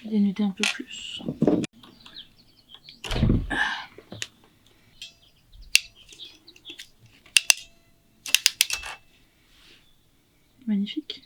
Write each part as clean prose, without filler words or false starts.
Je vais dénuder un peu plus. Magnifique.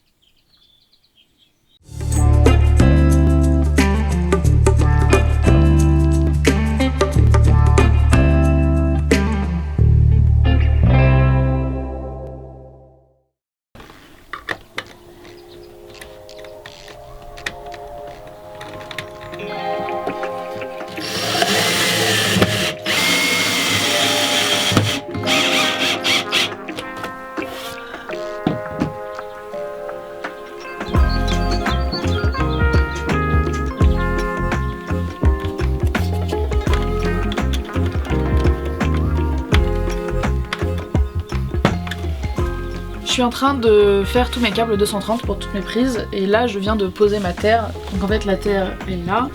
Je suis en train de faire tous mes câbles 230 pour toutes mes prises et là je viens de poser ma terre. Donc en fait la terre est là,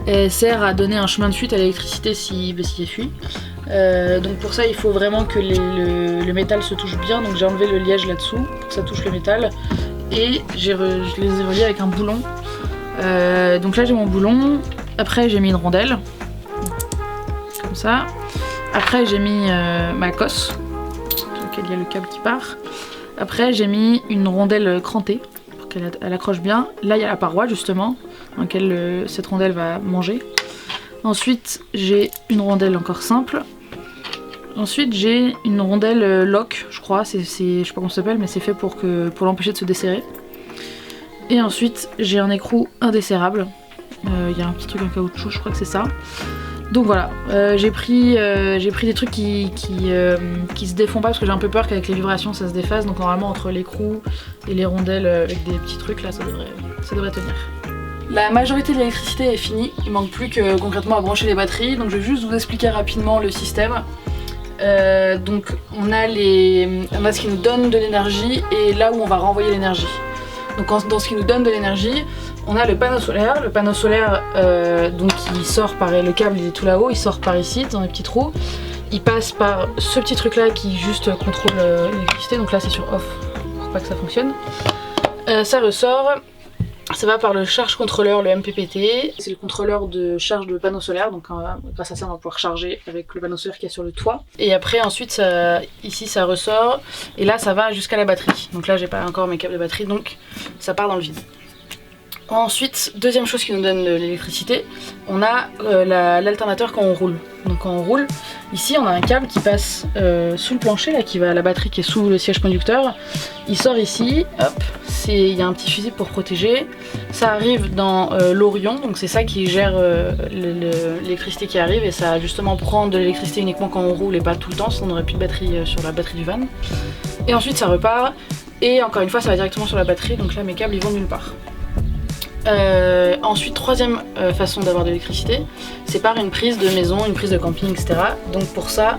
elle sert à donner un chemin de fuite à l'électricité si elle fuit. Donc pour ça il faut vraiment que le métal se touche bien, donc j'ai enlevé le liège là-dessous pour que ça touche le métal et je les ai reliés avec un boulon. Donc là j'ai mon boulon, après j'ai mis une rondelle, comme ça. Après j'ai mis ma cosse, sur laquelle il y a le câble qui part. Après j'ai mis une rondelle crantée pour qu'elle accroche bien. Là il y a la paroi justement dans laquelle cette rondelle va manger. Ensuite j'ai une rondelle encore simple. Ensuite j'ai une rondelle lock, je crois, je sais pas comment ça s'appelle mais c'est fait pour l'empêcher de se desserrer. Et ensuite j'ai un écrou indesserrable. Il y a un petit truc en caoutchouc, je crois que c'est ça. Donc voilà, j'ai pris des trucs qui se défont pas parce que j'ai un peu peur qu'avec les vibrations ça se défasse. Donc normalement entre l'écrou et les rondelles avec des petits trucs là ça devrait tenir. La majorité de l'électricité est finie, il manque plus que concrètement à brancher les batteries. Donc je vais juste vous expliquer rapidement le système. Donc on a ce qui nous donne de l'énergie et là où on va renvoyer l'énergie. Donc dans ce qui nous donne de l'énergie, on a le panneau solaire. Le panneau solaire, donc il sort par le câble, il est tout là-haut, il sort par ici dans les petits trous. Il passe par ce petit truc là qui juste contrôle l'électricité. Donc là c'est sur off pour pas que ça fonctionne. Ça ressort. Ça va par le charge contrôleur, le MPPT. C'est le contrôleur de charge de panneau solaire. Donc grâce à ça on va pouvoir charger avec le panneau solaire qui est sur le toit. Et après ensuite ici ça ressort. Et là ça va jusqu'à la batterie. Donc là j'ai pas encore mes câbles de batterie donc ça part dans le vide. Ensuite, deuxième chose qui nous donne de l'électricité, on a l'alternateur quand on roule. Donc quand on roule, ici on a un câble qui passe sous le plancher, là, qui va à la batterie qui est sous le siège conducteur. Il sort ici, hop, il y a un petit fusible pour protéger. Ça arrive dans l'Orion, donc c'est ça qui gère l'électricité qui arrive et ça justement prend de l'électricité uniquement quand on roule et pas tout le temps, sinon on n'aurait plus de batterie sur la batterie du van. Et ensuite ça repart, et encore une fois ça va directement sur la batterie, donc là mes câbles ils vont nulle part. Ensuite, troisième façon d'avoir de l'électricité, c'est par une prise de maison, une prise de camping, etc. Donc pour ça,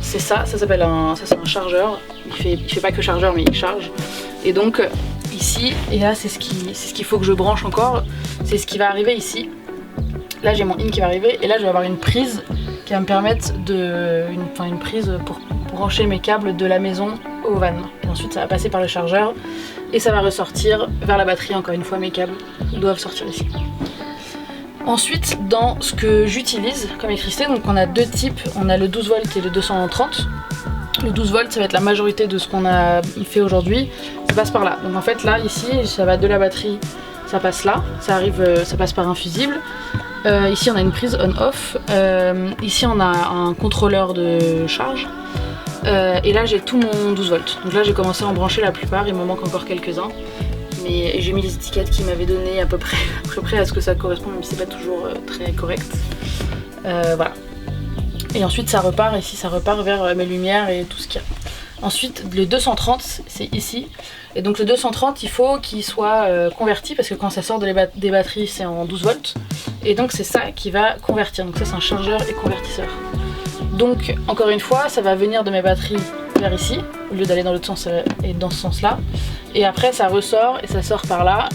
c'est ça s'appelle c'est un chargeur. Il fait pas que chargeur, mais il charge. Et donc ici, et là c'est ce qu'il faut que je branche encore, c'est ce qui va arriver ici. Là j'ai mon in qui va arriver, et là je vais avoir une prise qui va me permettre une prise pour brancher mes câbles de la maison au van. Et ensuite ça va passer par le chargeur. Et ça va ressortir vers la batterie, encore une fois mes câbles doivent sortir ici. Ensuite dans ce que j'utilise comme électricité, donc on a deux types, on a le 12 volts et le 230. Le 12 volts ça va être la majorité de ce qu'on a fait aujourd'hui, ça passe par là. Donc en fait là ici ça va de la batterie, ça passe là, ça passe par un fusible. Ici on a une prise on-off, ici on a un contrôleur de charge. Et là j'ai tout mon 12 volts, donc là j'ai commencé à en brancher la plupart, il me manque encore quelques-uns, mais j'ai mis les étiquettes qu'ils m'avaient données à peu près à ce que ça correspond, même si c'est pas toujours très correct. Voilà. Et ensuite ça repart, ici ça repart vers mes lumières et tout ce qu'il y a. Ensuite le 230 c'est ici, et donc le 230 il faut qu'il soit converti parce que quand ça sort des batteries c'est en 12 volts, et donc c'est ça qui va convertir, donc ça c'est un chargeur et convertisseur. Donc encore une fois ça va venir de mes batteries vers ici au lieu d'aller dans l'autre sens et dans ce sens là, et après ça ressort et ça sort par là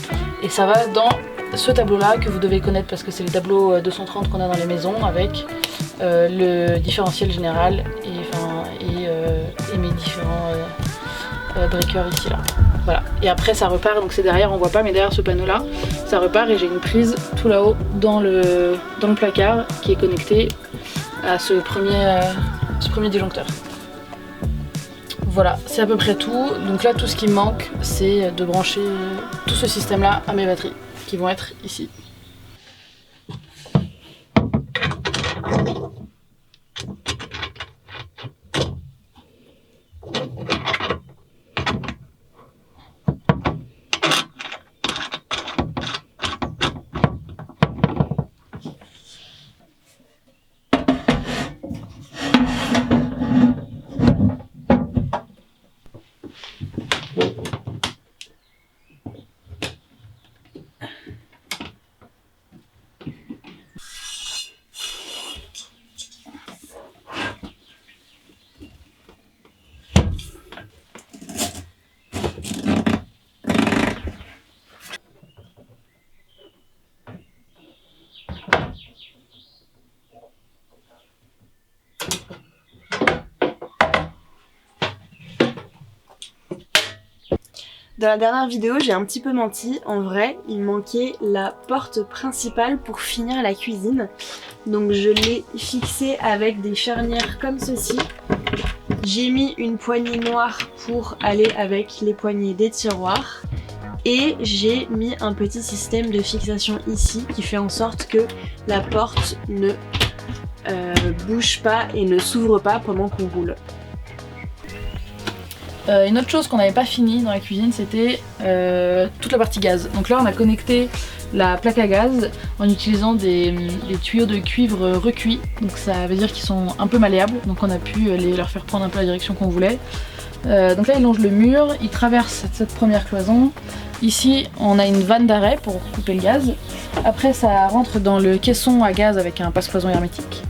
et ça va dans ce tableau là que vous devez connaître parce que c'est les tableaux 230 qu'on a dans les maisons avec le différentiel général et mes différents breaker ici là. Voilà. Et après ça repart, donc c'est derrière, on voit pas, mais derrière ce panneau là, ça repart et j'ai une prise tout là-haut dans le placard qui est connecté à ce premier disjoncteur. Voilà, c'est à peu près tout. Donc là, tout ce qui me manque, c'est de brancher tout ce système là à mes batteries qui vont être ici. Dans la dernière vidéo, j'ai un petit peu menti. En vrai, il manquait la porte principale pour finir la cuisine. Donc je l'ai fixée avec des charnières comme ceci. J'ai mis une poignée noire pour aller avec les poignées des tiroirs. Et j'ai mis un petit système de fixation ici qui fait en sorte que la porte ne bouge pas et ne s'ouvre pas pendant qu'on roule. Une autre chose qu'on n'avait pas fini dans la cuisine, c'était toute la partie gaz. Donc là on a connecté la plaque à gaz en utilisant des tuyaux de cuivre recuits. Donc ça veut dire qu'ils sont un peu malléables, donc on a pu leur faire prendre un peu la direction qu'on voulait. Donc là ils longent le mur, ils traversent cette première cloison. Ici on a une vanne d'arrêt pour couper le gaz. Après ça rentre dans le caisson à gaz avec un passe-cloison hermétique.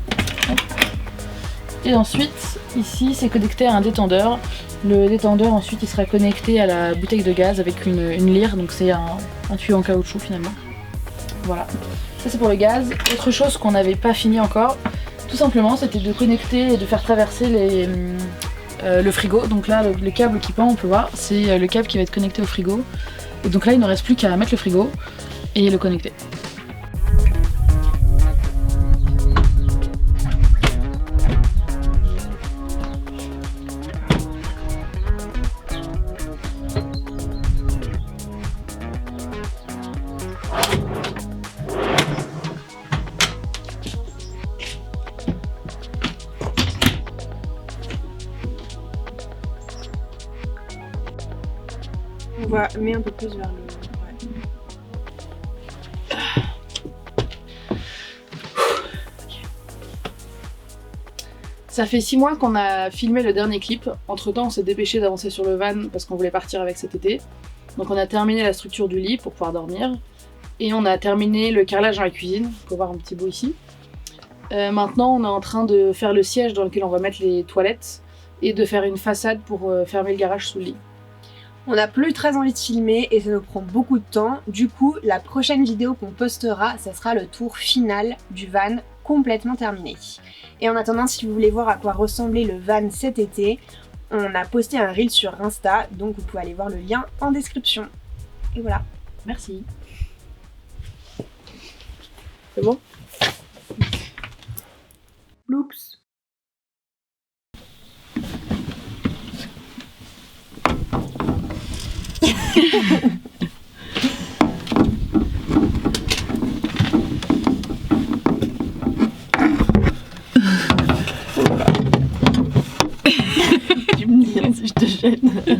Et ensuite ici c'est connecté à un détendeur. Le détendeur ensuite il sera connecté à la bouteille de gaz avec une lyre, donc c'est un tuyau en caoutchouc finalement. Voilà, ça c'est pour le gaz. Autre chose qu'on n'avait pas fini encore, tout simplement c'était de connecter et de faire traverser le frigo. Donc là le câble qui pend, on peut voir, c'est le câble qui va être connecté au frigo. Et donc là il ne reste plus qu'à mettre le frigo et le connecter. On va mettre un peu plus vers le... Ça fait 6 mois qu'on a filmé le dernier clip. Entre temps on s'est dépêché d'avancer sur le van parce qu'on voulait partir avec cet été. Donc on a terminé la structure du lit pour pouvoir dormir. Et on a terminé le carrelage dans la cuisine. Vous pouvez voir un petit bout ici. Maintenant on est en train de faire le siège dans lequel on va mettre les toilettes. Et de faire une façade pour fermer le garage sous le lit. On n'a plus très envie de filmer et ça nous prend beaucoup de temps. Du coup, la prochaine vidéo qu'on postera, ça sera le tour final du van complètement terminé. Et en attendant, si vous voulez voir à quoi ressemblait le van cet été, on a posté un reel sur Insta, donc vous pouvez aller voir le lien en description. Et voilà. Merci. C'est bon ? Oups. Tu me dis si je te gêne.